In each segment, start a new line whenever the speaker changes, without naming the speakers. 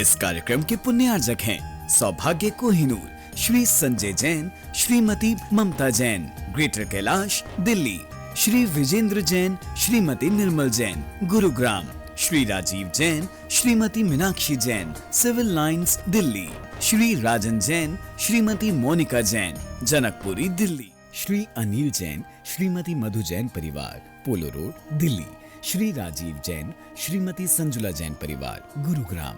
इस कार्यक्रम के पुण्यार्जक हैं सौभाग्य कोहिनूर, श्री संजय जैन, श्रीमती ममता Jain, greater Kailash Delhi, Shri Vijendra Jain, Shrimati Nirmal Jain, Gurugram, Shri Rajiv Jain, Shrimati Meenakshi Jain, civil lines Delhi, Shri राजन जैन, श्रीमती मोनिका जैन, जनकपुरी दिल्ली, श्री अनिल जैन, श्रीमती मधु जैन परिवार, पोलो रोड दिल्ली, श्री राजीव जैन, श्रीमती संजुला जैन परिवार, गुरुग्राम।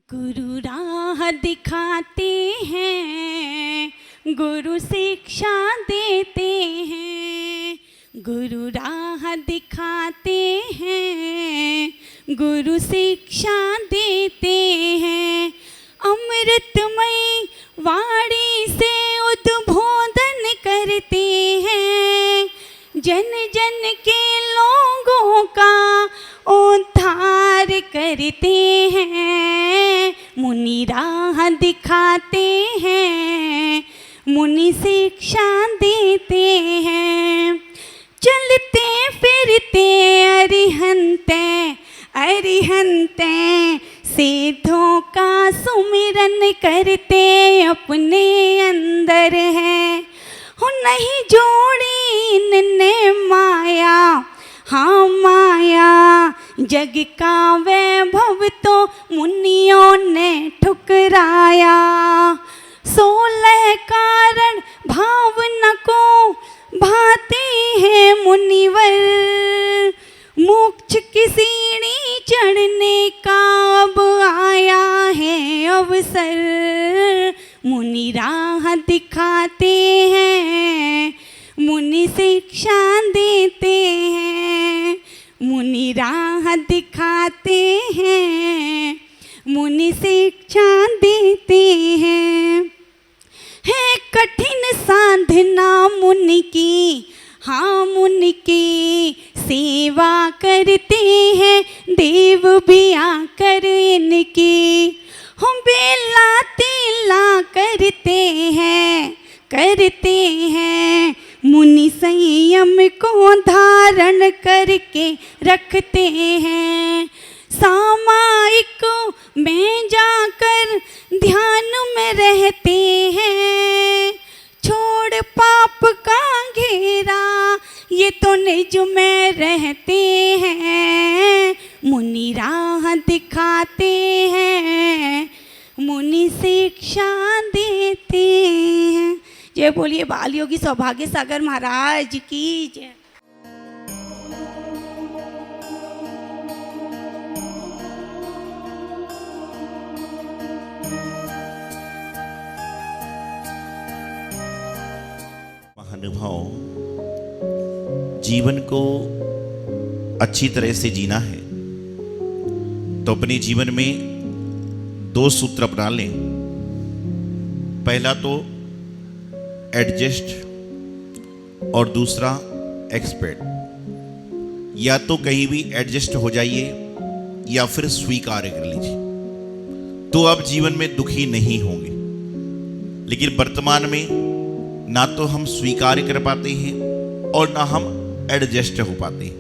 गुरु राह दिखाते हैं, गुरु शिक्षा देते हैं, गुरु राह दिखाते हैं, गुरु शिक्षा देते हैं। अमृतमय वाणी से उद्बोधन करते हैं, जन जन के लोगों का उद्धार करते हैं। मुनि राह दिखाते हैं, मुनि शिक्षा देते हैं। चलते फिरते अरिहंते अरिहंते सिद्धों का सुमिरन करते अपने अंदर है। हो नहीं जोड़ी इनने माया, हाँ माया जग का वैभव तो मुनियों ने ठुकराया। 16 कारण भावना को भाते हैं मुनिवर, मोक्ष की सीढ़ी चढ़ने का अब आया है अवसर। मुनि राह दिखाते हैं, मुनि शिक्षा देते हैं, मुनि राह दिखाते हैं, मुनि शिक्षा देते हैं। है कठिन साधना मुनि की, हाँ मुनि की सेवा करते हैं देव भी आकर इनकी। हम बेला तेला करते हैं मुनि संयम को धारण करके रखते हैं। सामायिक में जाकर ध्यान में रहते हैं, छोड़ पाप का घेरा ये तो निज में रहते हैं। मुनि राह दिखाते हैं, मुनि शिक्षा देते हैं। जय बोलिए बाल योगी सौभाग्य सागर महाराज की जय।
महानुभाव, जीवन को अच्छी तरह से जीना है तो अपने जीवन में 2 सूत्र अपना लें। पहला तो एडजस्ट और दूसरा एक्सपेक्ट। या तो कहीं भी एडजस्ट हो जाइए या फिर स्वीकार कर लीजिए, तो आप जीवन में दुखी नहीं होंगे। लेकिन वर्तमान में ना तो हम स्वीकार कर पाते हैं और ना हम एडजस्ट हो पाते हैं।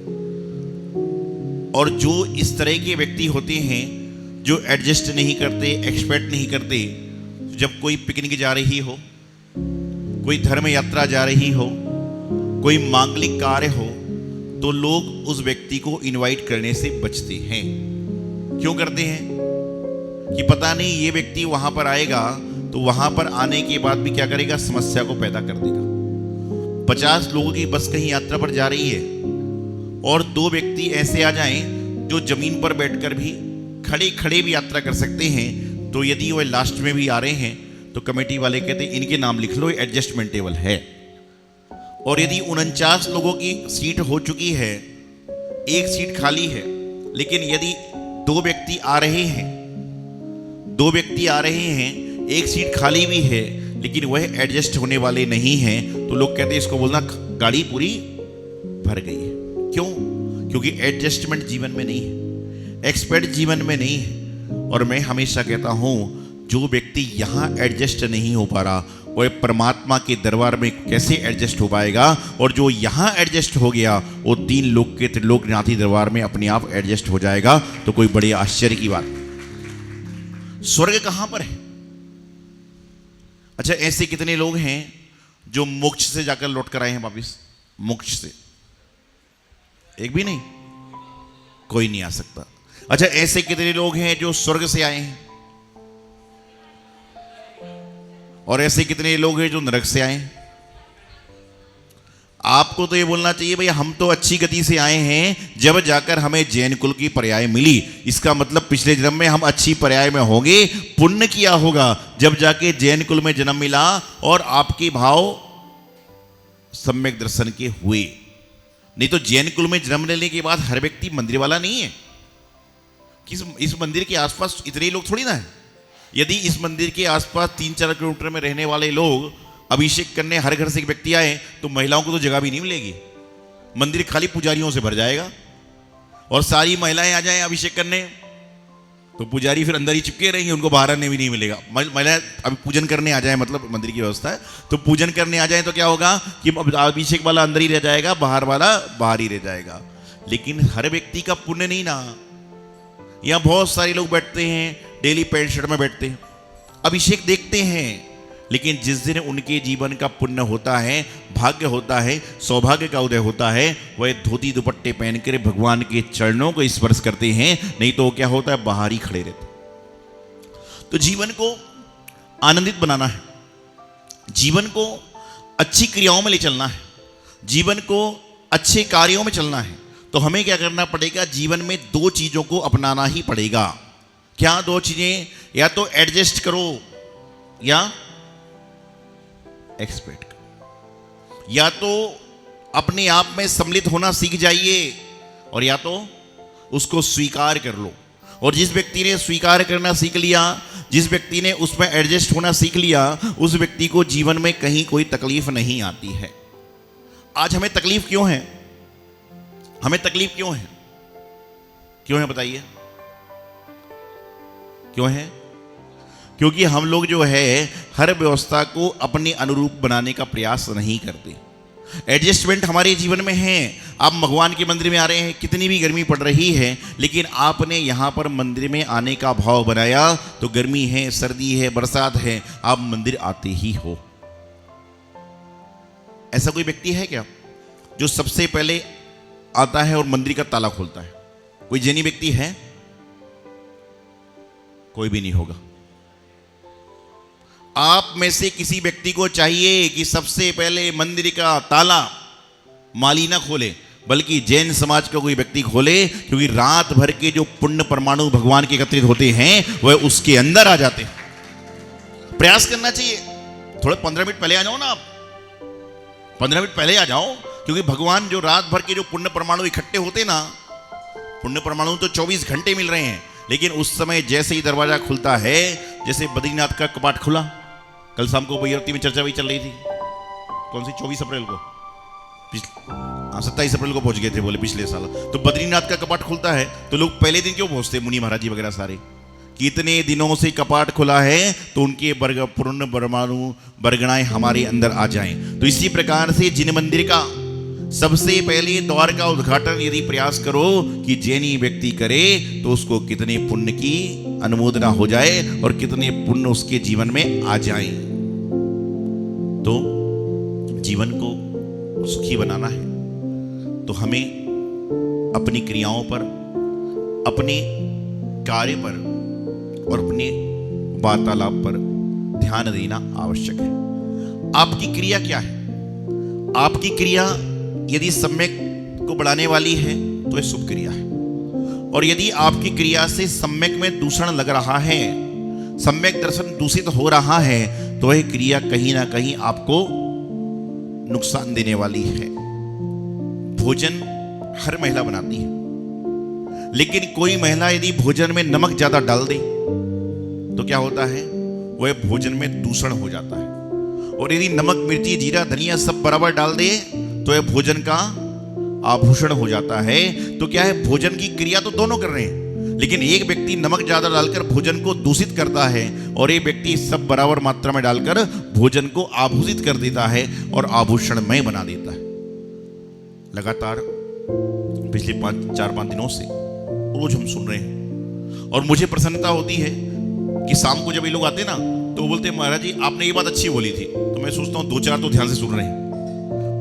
और जो इस तरह के व्यक्ति होते हैं जो एडजस्ट नहीं करते, एक्सपेक्ट नहीं करते। जब कोई पिकनिक जा रही हो, कोई धर्म यात्रा जा रही हो, कोई मांगलिक कार्य हो, तो लोग उस व्यक्ति को इनवाइट करने से बचते हैं। क्यों करते हैं? कि पता नहीं ये व्यक्ति वहां पर आएगा तो वहां पर आने के बाद भी क्या करेगा, समस्या को पैदा कर देगा। 50 लोगों की बस कहीं यात्रा पर जा रही है और 2 व्यक्ति ऐसे आ जाएं जो जमीन पर बैठकर भी खड़े खड़े भी यात्रा कर सकते हैं, तो यदि वह लास्ट में भी आ रहे हैं तो कमेटी वाले कहते हैं इनके नाम लिख लो, एडजस्टमेंट टेबल है। और यदि 49 लोगों की सीट हो चुकी है, एक सीट खाली है, लेकिन यदि 2 व्यक्ति आ रहे हैं, 2 व्यक्ति आ रहे हैं, एक सीट खाली भी है, लेकिन वह एडजस्ट होने वाले नहीं हैं, तो लोग कहते हैं इसको बोलना गाड़ी पूरी भर गई है। क्यों? क्योंकि एडजस्टमेंट जीवन में नहीं है, एक्सपर्ट जीवन में नहीं है। और मैं हमेशा कहता हूं, जो व्यक्ति यहां एडजस्ट नहीं हो पा रहा, वह परमात्मा के दरबार में कैसे एडजस्ट हो पाएगा? और जो यहां एडजस्ट हो गया, वो 3 लोक के त्रिलोकनाथी दरबार में अपने आप एडजस्ट हो जाएगा। तो कोई बड़े आश्चर्य की बात। स्वर्ग कहां पर है? अच्छा, ऐसे कितने लोग हैं जो मोक्ष से जाकर लौट कर आए हैं वापिस? मोक्ष से एक भी नहीं, कोई नहीं आ सकता। अच्छा, ऐसे कितने लोग हैं जो स्वर्ग से आए हैं? और ऐसे कितने लोग हैं जो नरक से आए हैं? आपको तो ये बोलना चाहिए भाई हम तो अच्छी गति से आए हैं, जब जाकर हमें जैन कुल की पर्याय मिली। इसका मतलब पिछले जन्म में हम अच्छी पर्याय में होंगे, पुण्य किया होगा, जब जाके जैन कुल में जन्म मिला और आपके भाव सम्यक दर्शन के हुए। नहीं तो जैन कुल में जन्म लेने के बाद हर व्यक्ति मंदिर वाला नहीं है। इस मंदिर के आसपास इतने लोग थोड़ी ना है। यदि इस मंदिर के आसपास 3-4 किलोमीटर में रहने वाले लोग अभिषेक करने हर घर से एक व्यक्ति आए, तो महिलाओं को तो जगह भी नहीं मिलेगी, मंदिर खाली पुजारियों से भर जाएगा। और सारी महिलाएं आ जाएं अभिषेक करने, तो पुजारी फिर अंदर ही चिपके रहेंगे, उनको बाहर आने भी नहीं मिलेगा। महिलाएं अभी पूजन करने आ जाए, मतलब मंदिर की व्यवस्था है, तो पूजन करने आ जाए तो क्या होगा कि अभिषेक वाला अंदर ही रह जाएगा, बाहर वाला बाहर ही रह जाएगा। लेकिन हर व्यक्ति का पुण्य नहीं ना। यहाँ बहुत सारे लोग बैठते हैं, डेली पैंट शर्ट में बैठते हैं, अभिषेक देखते हैं, लेकिन जिस दिन उनके जीवन का पुण्य होता है, भाग्य होता है, सौभाग्य का उदय होता है, वह धोती दुपट्टे पहनकर भगवान के चरणों को स्पर्श करते हैं। नहीं तो क्या होता है, बाहर ही खड़े रहते। तो जीवन को आनंदित बनाना है, जीवन को अच्छी क्रियाओं में ले चलना है, जीवन को अच्छे कार्यों में चलना है, तो हमें क्या करना पड़ेगा? जीवन में 2 चीजों को अपनाना ही पड़ेगा। क्या 2 चीजें? या तो एडजस्ट करो या एक्सपेक्ट करो। या तो अपने आप में सम्मिलित होना सीख जाइए, और या तो उसको स्वीकार कर लो। और जिस व्यक्ति ने स्वीकार करना सीख लिया, जिस व्यक्ति ने उसमें एडजस्ट होना सीख लिया, उस व्यक्ति को जीवन में कहीं कोई तकलीफ नहीं आती है। आज हमें तकलीफ क्यों है? हमें तकलीफ क्यों है? क्यों है बताइए? क्यों है? क्योंकि हम लोग जो है हर व्यवस्था को अपने अनुरूप बनाने का प्रयास नहीं करते। एडजस्टमेंट हमारे जीवन में है। आप भगवान के मंदिर में आ रहे हैं, कितनी भी गर्मी पड़ रही है, लेकिन आपने यहाँ पर मंदिर में आने का भाव बनाया, तो गर्मी है, सर्दी है, बरसात है, आप मंदिर आते ही हो। ऐसा कोई व्यक्ति है क्या जो सबसे पहले आता है और मंदिर का ताला खोलता है? कोई जैनी व्यक्ति है? कोई भी नहीं होगा। आप में से किसी व्यक्ति को चाहिए कि सबसे पहले मंदिर का ताला माली ना खोले, बल्कि जैन समाज का कोई व्यक्ति खोले, क्योंकि रात भर के जो पुण्य परमाणु भगवान के एकत्रित होते हैं वह उसके अंदर आ जाते हैं। प्रयास करना चाहिए। थोड़े 15 मिनट पहले आ जाओ ना, आप 15 मिनट पहले आ जाओ, क्योंकि भगवान जो रात भर के जो पुण्य परमाणु इकट्ठे होते ना, पुण्य परमाणु तो 24 घंटे मिल रहे हैं, लेकिन उस समय जैसे ही दरवाजा खुलता है, जैसे बद्रीनाथ का कपाट खुला, कल शाम को भैरवती में चर्चा भी चल रही थी, कौन सी 24 अप्रैल को, 27 अप्रैल को पहुंच गए थे बोले पिछले साल। तो बद्रीनाथ का कपाट खुलता है तो लोग पहले दिन क्यों पहुंचते, मुनि महाराज जी वगैरह सारे, कितने दिनों से कपाट खुला है तो उनके पुण्य परमाणु बरगणाएं हमारे अंदर आ जाएं। तो इसी प्रकार से जिन मंदिर का सबसे पहले द्वार का उद्घाटन यदि प्रयास करो कि जैनी व्यक्ति करे तो उसको कितने पुण्य की अनुमोदना हो जाए और कितने पुण्य उसके जीवन में आ जाए। तो जीवन को सुखी बनाना है तो हमें अपनी क्रियाओं पर, अपने कार्य पर और अपने वार्तालाप पर ध्यान देना आवश्यक है। आपकी क्रिया क्या है? आपकी क्रिया यदि सम्यक को बढ़ाने वाली है तो यह शुभ क्रिया है, और यदि आपकी क्रिया से सम्यक में दूषण लग रहा है, सम्यक दर्शन दूषित हो रहा है, तो यह क्रिया कहीं ना कहीं आपको नुकसान देने वाली है। भोजन हर महिला बनाती है, लेकिन कोई महिला यदि भोजन में नमक ज्यादा डाल दे तो क्या होता है? वह भोजन में दूषण हो जाता है। और यदि नमक, मिर्ची, जीरा, धनिया सब बराबर डाल दे तो यह भोजन का आभूषण हो जाता है। तो क्या है? भोजन की क्रिया तो दोनों कर रहे हैं, लेकिन एक व्यक्ति नमक ज्यादा डालकर भोजन को दूषित करता है और एक व्यक्ति सब बराबर मात्रा में डालकर भोजन को आभूषित कर देता है और आभूषणमय बना देता है। लगातार पिछले 4-5 दिनों से रोज हम सुन रहे हैं, और मुझे प्रसन्नता होती है कि शाम को जब ये लोग आते ना तो बोलते हैं महाराज जी आपने ये बात अच्छी बोली थी। तो मैं सोचता हूँ 2-4 तो ध्यान से सुन रहे हैं,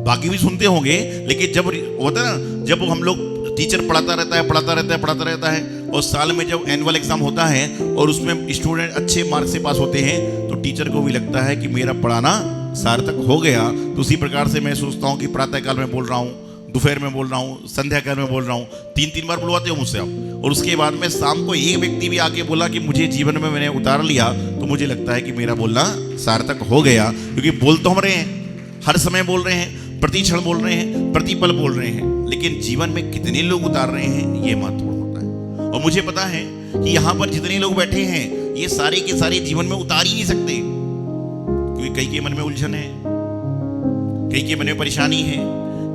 बाकी भी सुनते होंगे, लेकिन जब होता है ना, जब हम लोग टीचर पढ़ाता रहता है और साल में जब एनुअल एग्जाम होता है और उसमें स्टूडेंट अच्छे मार्क्स से पास होते हैं तो टीचर को भी लगता है कि मेरा पढ़ाना सार्थक हो गया। तो उसी प्रकार से मैं सोचता हूँ कि प्रातःकाल में बोल रहा हूँ, दोपहर में बोल रहा हूँ, संध्या काल में बोल रहा हूँ, 3-3 बार बुलवाते हो मुझसे आप, और उसके बाद में शाम को एक व्यक्ति भी आके बोला कि मुझे जीवन में मैंने उतार लिया, तो मुझे लगता है कि मेरा बोलना सार्थक हो गया। क्योंकि बोल तो हम रहे हैं, हर समय बोल रहे हैं, प्रति क्षण बोल रहे हैं, प्रति पल बोल रहे हैं, लेकिन जीवन में कितने लोग उतार रहे हैं ये महत्वपूर्ण होता है। और मुझे पता है कि यहाँ पर जितने लोग बैठे हैं ये सारे के सारे जीवन में उतार ही नहीं सकते, क्योंकि कई के मन में उलझन है, कई के मन में परेशानी है,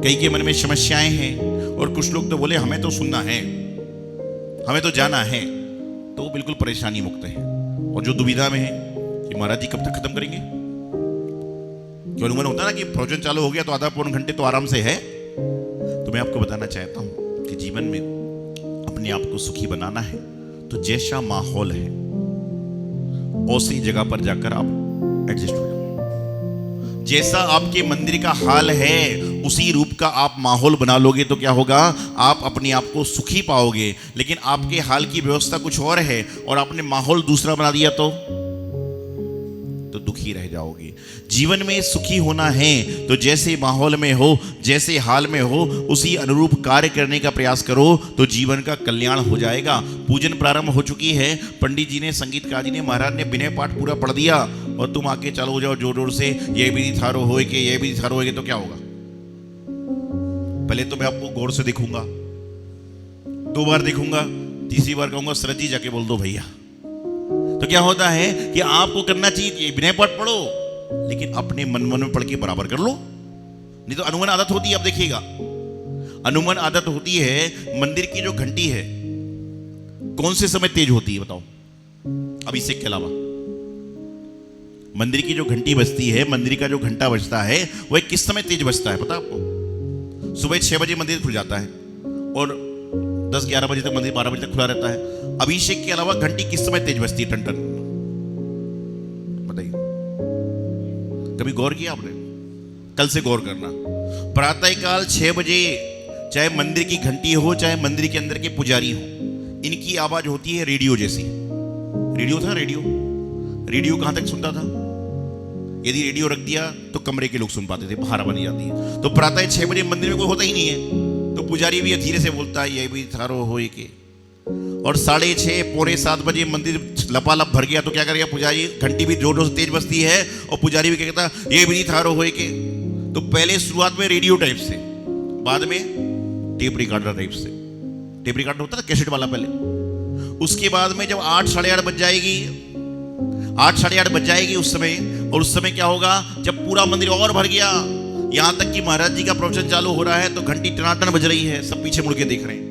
कई के मन में समस्याएं हैं, और कुछ लोग तो बोले हमें तो सुनना है, हमें तो जाना है, तो वो बिल्कुल परेशानी मुक्त है। और जो दुविधा में है कि महाराज जी कब तक खत्म करेंगे, क्यों अनुमान होता है ना कि प्रवचन चालू हो गया तो आधा पौन घंटे तो आराम से है। तो मैं आपको बताना चाहता हूं कि जीवन में अपने आप को सुखी बनाना है तो जैसा माहौल है उसी जगह पर जाकर आप एडजस्ट हो जाओ। जैसा आपके मंदिर का हाल है उसी रूप का आप माहौल बना लोगे तो क्या होगा? आप अपने आप को सुखी पाओगे। लेकिन आपके हाल की व्यवस्था कुछ और है और आपने माहौल दूसरा बना दिया तो दुखी रह जाओगे। जीवन में सुखी होना है तो जैसे माहौल में हो, जैसे हाल में हो, उसी अनुरूप कार्य करने का प्रयास करो तो जीवन का कल्याण हो जाएगा। पूजन प्रारंभ हो चुकी है, पंडित जी ने, संगीतकार जी ने, महाराज ने विनय पाठ पूरा पढ़ दिया और तुम आके चालू हो जाओ जोर जोर से, ये भी थारो होए के, ये भी थारो होए के, तो क्या होगा? पहले तो मैं आपको गौर से देखूंगा, 2 बार देखूंगा, तीसरी बार कहूंगा सरज जी जाके बोल दो भैया। तो क्या होता है कि आपको करना चाहिए विनय पाठ पढ़ो, लेकिन अपने मन में पढ़ के बराबर कर लो, नहीं तो अनुमान आदत होती है। अब देखिएगा, अनुमान आदत होती है, मंदिर की जो घंटी है कौन से समय तेज होती है बताओ? अब इससे के अलावा मंदिर की जो घंटी बजती है, मंदिर का जो घंटा बजता है, वह किस समय तेज बजता है पता आपको? सुबह 6 बजे मंदिर खुल जाता है और 10-11 बजे तक मंदिर 12 बजे तक खुला रहता है। अभिषेक के अलावा घंटी किस समय तेज बजती है? टन टन बताइए, कभी गौर किया आपने? कल से गौर करना। प्रातःकाल 6 बजे चाहे मंदिर की घंटी हो, चाहे मंदिर के अंदर के पुजारी हो, इनकी आवाज होती है रेडियो जैसी। रेडियो था, रेडियो कहां तक सुनता था? यदि रेडियो रख दिया तो कमरे के लोग सुन पाते थे, बाहर बनी जाती है। तो प्रातः 6 बजे मंदिर में कोई होता ही नहीं है, तो पुजारी भी धीरे से बोलता है ये भी थारो होए के, और 6:30 पौने 7 बजे मंदिर लपालप भर गया तो क्या करेगा पुजारी? घंटी भी जोर जोर से तेज बजती है और पुजारी भी क्या कहता है ये भी थारो होए के। तो पहले शुरुआत में रेडियो टाइप से, बाद में टेप रिकॉर्डर टाइप से। टेप रिकॉर्डर होता था कैसेट वाला पहले, उसके बाद में जब 8 साढ़े 8 बज जाएगी, 8 साढ़े 8 बज जाएगी उस समय, और उस समय क्या होगा? जब पूरा मंदिर और भर गया, यहां तक कि महाराज जी का प्रवचन चालू हो रहा है तो घंटी टनाटन बज रही है, सब पीछे मुड़ के देख रहे हैं,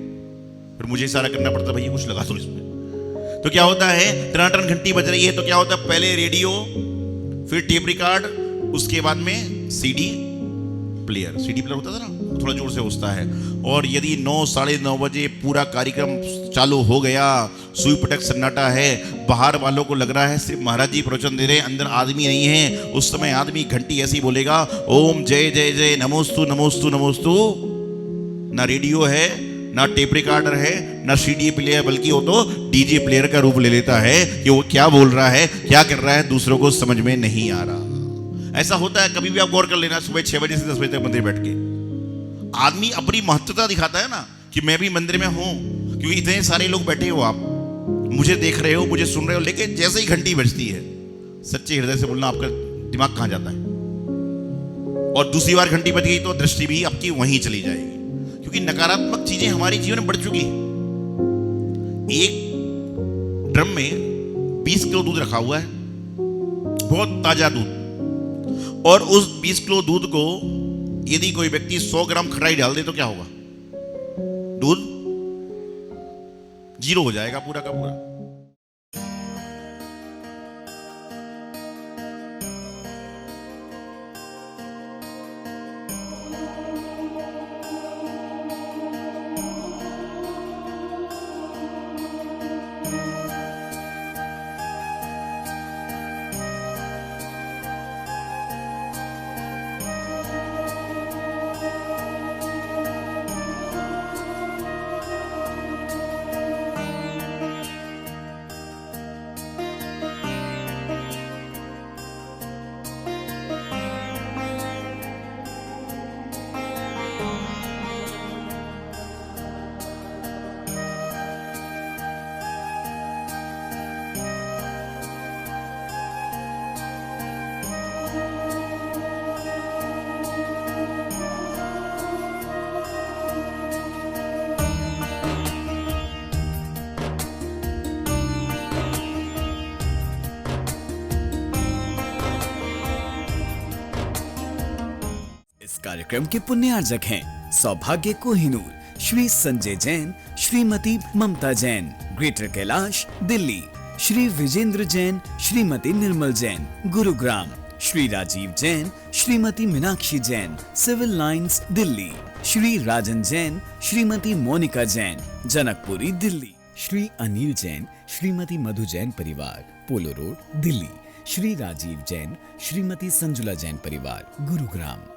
फिर मुझे इशारा करना पड़ता भैया कुछ लगा दो इसमें। तो क्या होता है? टनाटन घंटी बज रही है तो क्या होता है? पहले रेडियो, फिर टेप रिकॉर्ड, उसके बाद में सीडी प्लेयर। सीडी प्लेयर होता था ना, थोड़ा जोर से होता है। और यदि 9 साढ़े 9 बजे पूरा कार्यक्रम चालू हो गया, सुई पटक सन्नाटा है, बाहर वालों को लग रहा है सिर्फ महाराज जी प्रवचन दे रहे हैं, अंदर आदमी नहीं है, उस समय आदमी घंटी ऐसी बोलेगा, ओम जय जय जय नमोस्तु नमोस्तु नमोस्तु। ना रेडियो है, ना टेप रिकॉर्डर है, ना सीडी प्लेयर, बल्कि वो तो डीजे प्लेयर का रूप ले लेता है कि वो क्या बोल रहा है, क्या कर रहा है, दूसरों को समझ में नहीं आ रहा। ऐसा होता है, कभी भी आप गौर कर लेना, सुबह 6 बजे से 10 बजे तक मंदिर बैठ के आदमी अपनी महत्वता दिखाता है ना कि मैं भी मंदिर में हूं, क्योंकि इतने सारे लोग बैठे हो, आप मुझे देख रहे हो, मुझे सुन रहे हो, लेकिन जैसे ही घंटी बजती है, सच्चे हृदय से बोलना, आपका दिमाग कहां जाता है? और दूसरी बार घंटी बज गई तो दृष्टि भी आपकी वहीं चली जाएगी, क्योंकि नकारात्मक चीजें हमारे जीवन में बढ़ चुकी हैं। एक ड्रम में 20 किलो दूध रखा हुआ है, बहुत ताजा दूध, और उस 20 किलो दूध को यदि कोई व्यक्ति 100 ग्राम खटाई डाल दे तो क्या होगा? दूध 0 हो जाएगा पूरा का पूरा।
इस कार्यक्रम के पुण्यार्जक हैं सौभाग्य कोहिनूर, श्री संजय जैन, श्रीमती ममता Jain, greater Kailash Delhi, Shri Vijendra Jain, Shrimati Nirmal Jain, Gurugram, Shri Rajiv Jain, Shrimati Meenakshi Jain, civil lines Delhi, Shri राजन जैन, श्रीमती मोनिका जैन, जनकपुरी दिल्ली, श्री अनिल जैन, श्रीमती मधु जैन परिवार, पोलो रोड दिल्ली, श्री राजीव जैन, श्रीमती संजुला जैन परिवार, गुरुग्राम।